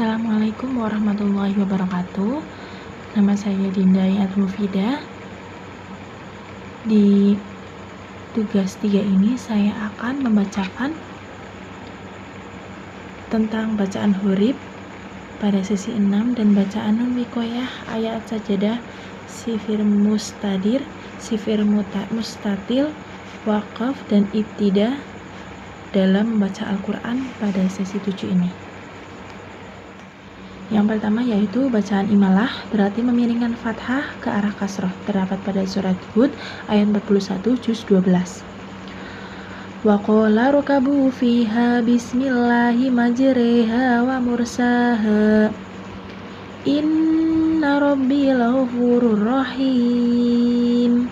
Assalamualaikum warahmatullahi wabarakatuh. Nama saya Dinda Yatmufida. Di tugas 3 ini saya akan membacakan tentang bacaan huruf pada sesi 6 dan bacaan nun wikoyah, ayat sajadah, sifir mustadir, sifir mustatil, waqaf, dan ibtidah dalam membaca Al-Quran pada sesi 7 ini. Yang pertama yaitu bacaan imalah, berarti memiringkan fathah ke arah kasroh, terdapat pada surat Hud ayat 41 juz 12. Wa qala rukabu fiha bismillahi majriha wa mursaha inna rabbi laghafurur rahim.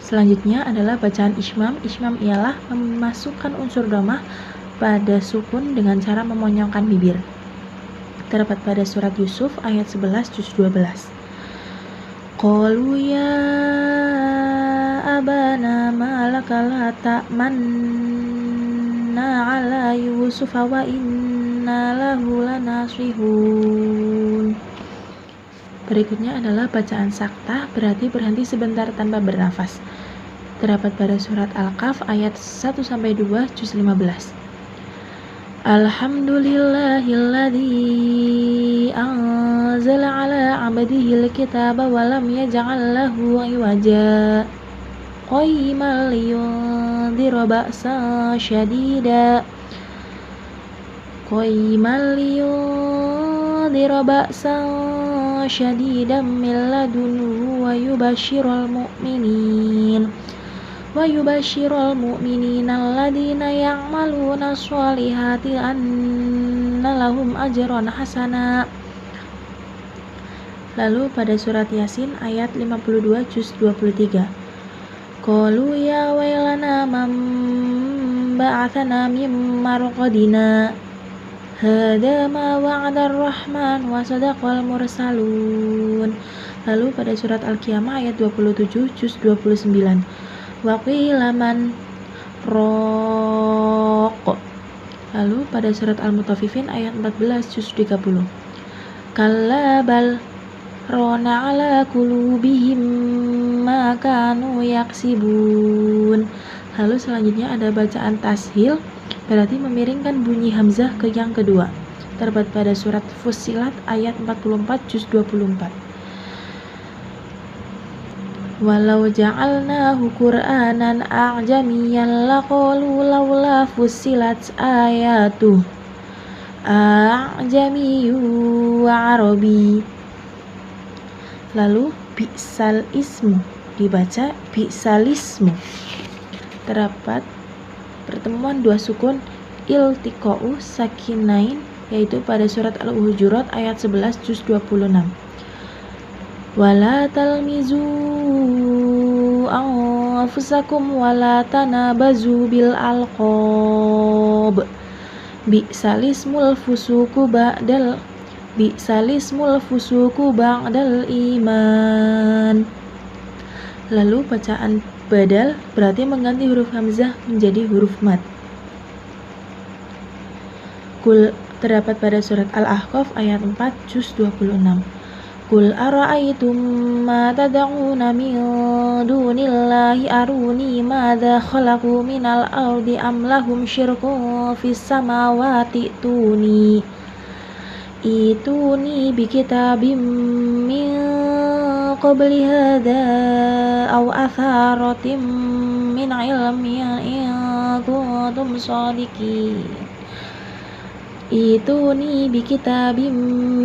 Selanjutnya adalah bacaan ismam. Ismam ialah memasukkan unsur dhammah pada sukun dengan cara memonyongkan bibir, terdapat pada surat Yusuf ayat 11 juz 12. Qalu ya abana malaka la ta'manna ala Yusuf wa inna lahu lanasihun. Berikutnya adalah bacaan saktah, berarti berhenti sebentar tanpa bernafas, terdapat pada surat Al-Kahf ayat 1-2 juz 15. Alhamdulillahilladzi anzala ala 'abdihil kitaba wa lam yaj'al lahu 'iwaja qayyiman liyundhira ba'san syadidan min ladunhu wa yubashshiral mu'minina alladhina ya'maluna sholihati anna lahum ajran hasana. Lalu pada surat Yasin ayat 52 juz 23. Qalu ya wailana man ba'athana min marqadina hadza ma wa'ada ar-rahman wa sadaqal mursalun. Lalu pada surat Al-Qiyamah ayat 27 juz 29. Wa qila man raq. Lalu pada surat Al-Mutaffifin ayat 14 juz 30. Kalla bal rana ala qulubihim ma kanu yaksibun. Lalu selanjutnya ada bacaan tashil, berarti memiringkan bunyi hamzah ke yang kedua, terdapat pada surat Fussilat ayat 44 juz 24. Walau ja'alnahu Qur'anan a'jamiyyan laqalu laula fussilat ayatuh a'jamiyyu wa arabi. Lalu bi'sal ismu dibaca bi'salismu, terdapat pertemuan dua sukun iltiqa'u sakinain, yaitu pada surat Al-Hujurat ayat 11 juz 26. Wala talmizu anfusakum wala tanabazu bil alqab bi'salismul fusuku ba'dal iman. Lalu bacaan badal, berarti mengganti huruf hamzah menjadi huruf mad. Kul, terdapat pada surat Al-Ahqaf ayat 4 juz 26. Qul ara'aytum ma tad'una min dunillahi aruni madza khalaqu minal ardi am lahum syirkun fis samawati ituni bikitabim min qabli hadza aw atharatin min ilmin in kuntum shadiqin. Ituni bikitabim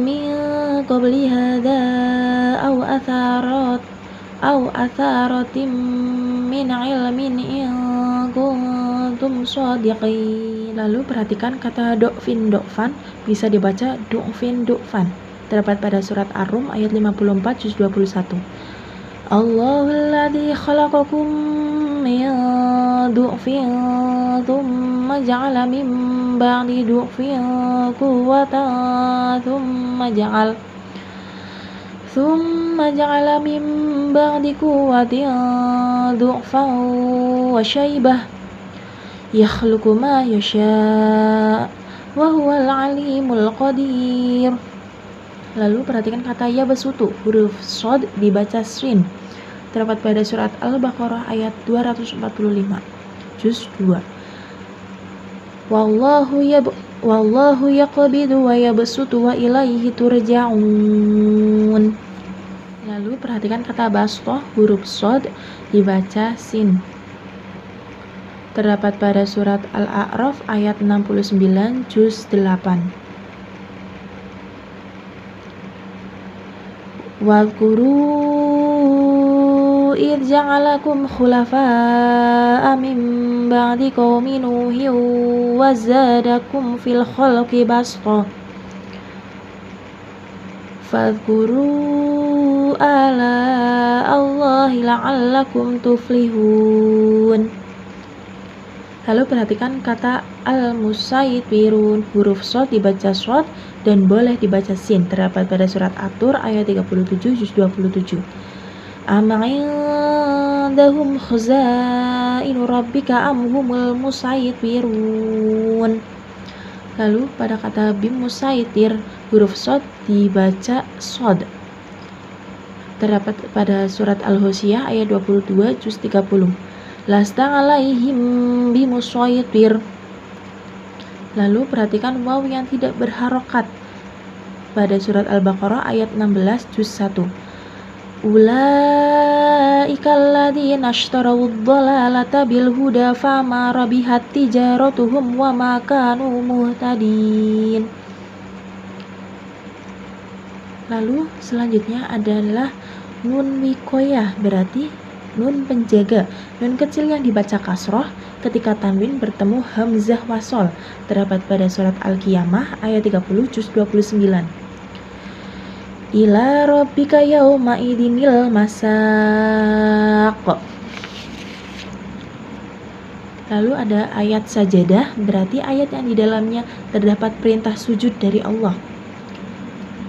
min qabli hadza aw atharatin min ilmin in kuntum shadiqin. Lalu perhatikan kata do'fin do'fan, bisa dibaca du'fin du'fan, terdapat pada surat Ar-Rum ayat 54 juz 21. Allahul ladzi khalaqakum min du'fin thumma ja'ala min ba'di du'fin quwwatan thumma ja'ala min ba'di quwwatin du'fan wa syaibah yakhluqu ma yasha wa huwal alimul qadir. Lalu perhatikan kata yabsutu, huruf shad dibaca shin. Terdapat pada surat Al-Baqarah ayat 245, juz 2. Wallahu yaqbidu wa yabsutu wa ilaihi turja'un. Lalu perhatikan kata bastah, huruf shad dibaca sin. Terdapat pada surat Al-A'raf ayat 69, juz 8. Wadhkuru idh ja'alakum khulafa'a min ba'di qaumi Nuhin wa zadakum fil khalqi basta. Fadhkuru ala Allahi la'allakum tuflihun. Lalu perhatikan kata al-musaytirun, huruf shad dibaca shad dan boleh dibaca sin. Terdapat pada surat At-Tur ayat 37, juz 27. Am indahum khazainu rabbika am humul musaytirun. Lalu pada kata bim musaytir, huruf shad dibaca shad. Terdapat pada surat Al-Hosiyah ayat 22, juz 30. Lasta alaihim bimusaytir. Lalu perhatikan waw yang tidak berharokat pada surat Al-Baqarah ayat 16, juz 1. Ulaika alladzina ishtarawud dhalalata bil huda fama rabihat tijaratuhum wa ma kanu muhtadin. Lalu selanjutnya adalah nun wikoyah, berarti nun penjaga, nun kecil yang dibaca kasroh ketika tanwin bertemu hamzah wasol. Terdapat pada surat Al-Qiyamah ayat 30, juz 29. Ila rabbika yauma idinil masaq. Lalu ada ayat sajadah, berarti ayat yang di dalamnya terdapat perintah sujud dari Allah.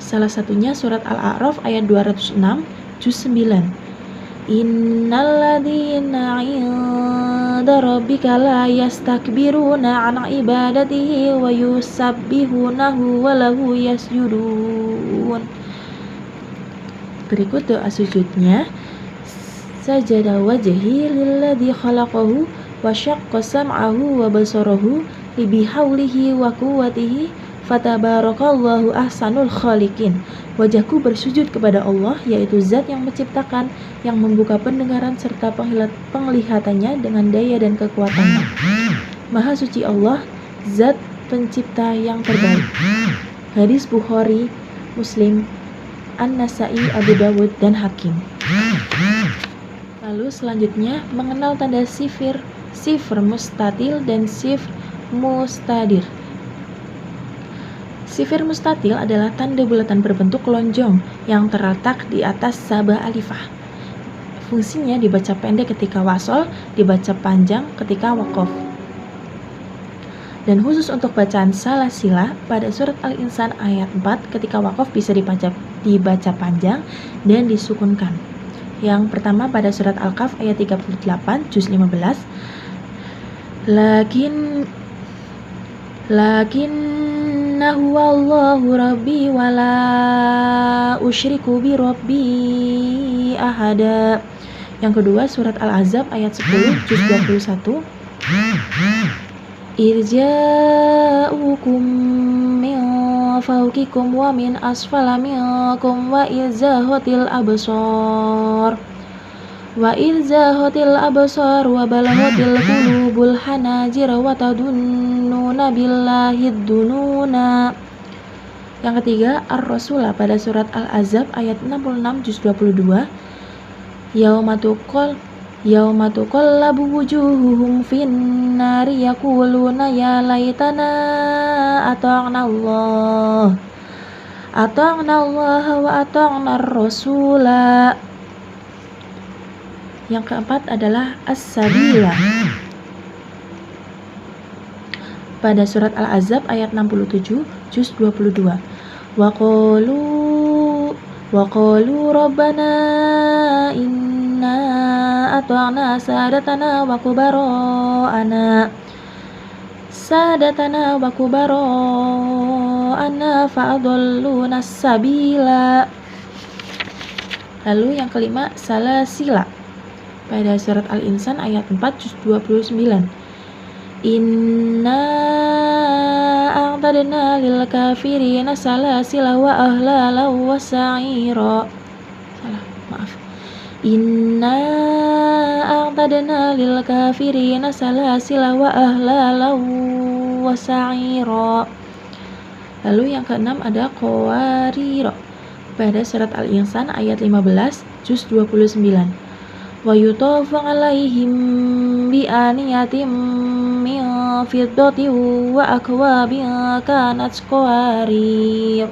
Salah satunya surat Al-A'raf ayat 206, juz 9. Innalladzina 'inda rabbika la yastakbiruna 'an ibadatihi wa yusabbihunahu wa lahu yasjudun. Berikut doa sujudnya. Sajada wajhi lilladzi khalaqahu wa syaqqa sam'ahu wa basarahu libihaulihi wa quwwatihi fatabarakallahu ahsanul khaliqin. Wajahku bersujud kepada Allah, yaitu zat yang menciptakan, yang membuka pendengaran serta penglihatannya dengan daya dan kekuatannya. Maha suci Allah, zat pencipta yang terbaik. Hadis Bukhari, Muslim, An-Nasai, Abu Dawud, dan Hakim. Lalu selanjutnya mengenal tanda sifir mustatil dan sifir mustadir. Sifir mustatil adalah tanda bulatan berbentuk lonjong yang terletak di atas sabah alifah. Fungsinya dibaca pendek ketika wasol, dibaca panjang ketika waqaf. Dan khusus untuk bacaan salasila pada surat Al-Insan ayat 4 ketika waqaf bisa dibaca panjang dan disukunkan. Yang pertama pada surat Al-Kahf ayat 38 juz 15. Lakinnahu Allahu rabbi wa la usyriku bi rabbi ahada. Yang kedua surat Al-Ahzab ayat 10 juz 21. Irja'ukum min fawqikum wa min asfala minkum wa izahatil absar wa balaghatil qulubul hanajir wa tadunnuna billahi dununa. Yang ketiga Ar-Rasulah pada surat Al-Ahzab ayat 66 juz 22. Yauma tuqallabu wujuhuhum finnari yaquluna ya laitana ata'na Allah wa ata'na ar-rasula. Yang keempat adalah As-Sabila pada surat Al-Ahzab ayat 67 juz 22. Wa qalu rabbana inna ata'na sadatana wa kubara'ana. sadatana wa kubara'ana fa'adalluna sabila. Lalu yang kelima, salasila. Pada surat Al-Insan ayat 4 juz 29. Inna a'tadna lil kafirina salasila wa ahlala wa sa'ira. Salah, maaf. Inna a'tadna lil kafirina salasila wa ahlala wa sa'ira. Lalu yang keenam ada qawarira. Pada surat Al-Insan ayat 15 juz 29. Wa yutafu 'alaihim bi aniyatin min fiddatin wa akwabin kanat qawarir.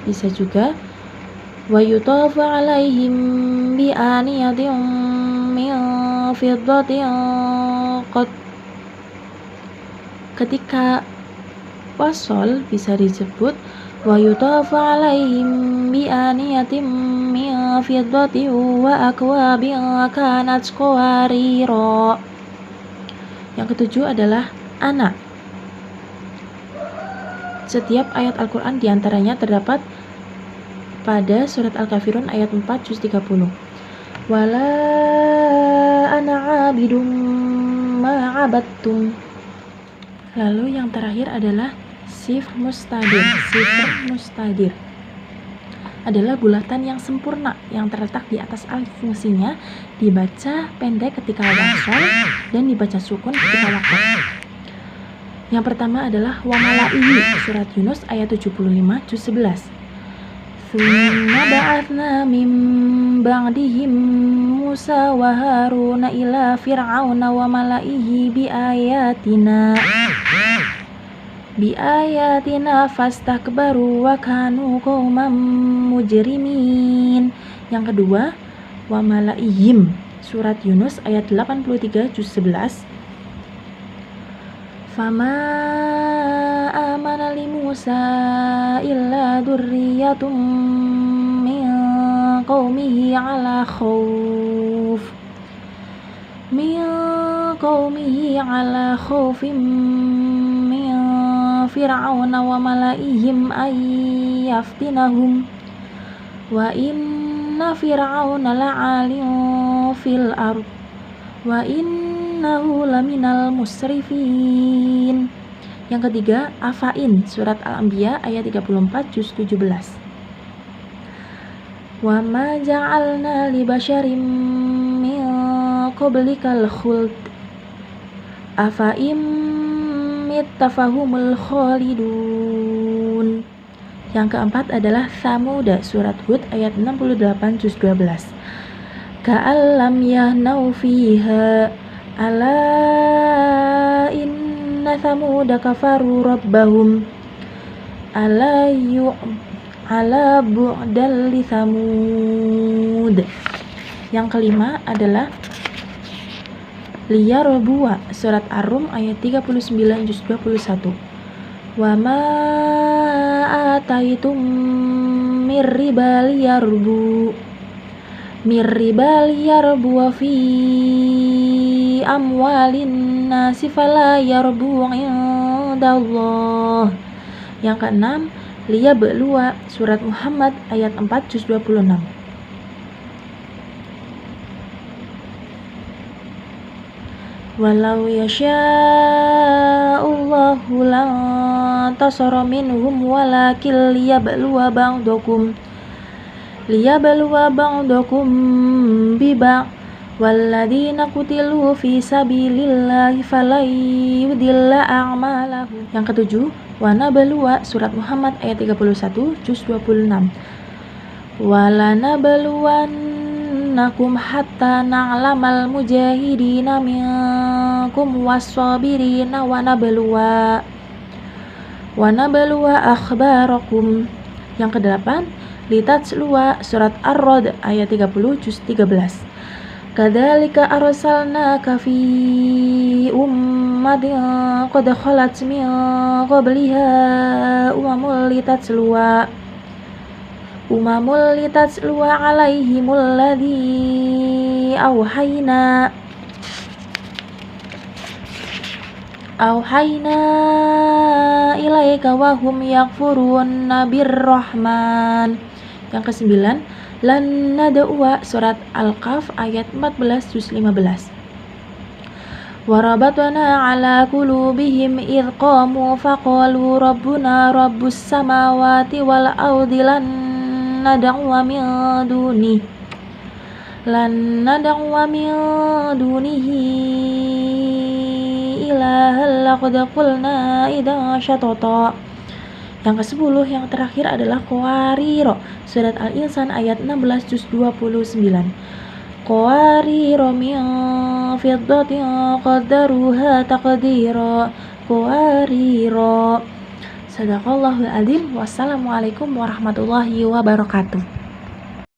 Bisa juga wa yutafu 'alaihim bi aniyatin min fiddatin. Ketika wasol bisa disebut wa yutafu 'alaihim bi aniyatin min fiddatin wa akwabin kanat qawarira. Yang ketujuh adalah anak. Setiap ayat Al-Quran diantaranya terdapat pada surat Al-Kafirun ayat 4 juz 30. Wala ana 'abidum ma 'abadtum. Lalu yang terakhir adalah sifr mustadir. Sifr mustadir adalah bulatan yang sempurna yang terletak di atas alif, fungsinya dibaca pendek ketika wasol dan dibaca sukun ketika waqaf. Yang pertama adalah wa malaihi, surat Yunus ayat 75 juz 11. Tsumma ba'atsna min ba'dihim Musa wa Haruna ila fir'auna wa malaihi bi ayatina fastakbaru wa kanu qauman mujrimin. Yang kedua, wa malaihim, surat Yunus ayat 83 juz 11. Fama amana li Musa illa dzurriyyatun min qaumihi ala khaufin min fir'auna wa malaihim ay yaftinahum wa inna fir'auna la'alin fil ard wa innahu laminal musrifin. Yang ketiga, afain, surat Al-Anbiya ayat 34 juz 17. Wa ma ja'alna li basyarin min qablikal khuld afaim mittafahumul khalidun. Yang keempat adalah Samuda, surat Hud ayat 68 juz 12. Ka'allam yahnau fiha ala inna samuda kafaru rabbahum ala bu'dal li samud. Yang kelima adalah liyarbuwa, surat Ar-Rum ayat 39 juz 21. Wa ma ataitum mirriba liyarbu fi amwalin nasi fala yarbu indallah. Yang keenam, liyabluwa, surat Muhammad ayat 4 juz 26. Walau yasha'ullahu lantasara minhum walakin liyabluwa ba'dakum biba walladzina qutilu fi sabilillahi falan yudilla a'malahum. Yang ketujuh, wa nabluwa, surat Muhammad ayat 31 juz 26. Walanabluwannakum hatta na'lamal mujahidina minkum was-sabirina wa nabluwa akhbarakum. Yang kedelapan, litatsluwa, surat Ar-Ra'd ayat 30 juz 13. Kadzalika arsalnaka fi ummatin qad khalat min qabliha umamul litatsluwa alaihimul ladzi auhayna ilaika wa hum yakfuruna birrahman. Yang ke-9, lan nad'uwa, surat Al-Kahf ayat 14 juz 15. Warabatna ala qulubihim idh qamu faqalu rabbuna rabbus samawati wal ardi lan nad'uwa min dunihi ilahal laqad qulna idzan syatata. Yang ke-10 yang terakhir adalah Qawariro, surat Al-Insan ayat 16 juz 29. Qawariro min fiddatin qaddaruha taqdira. Qawariro. Sadaqallahul adzim. Wassalamualaikum warahmatullahi wabarakatuh.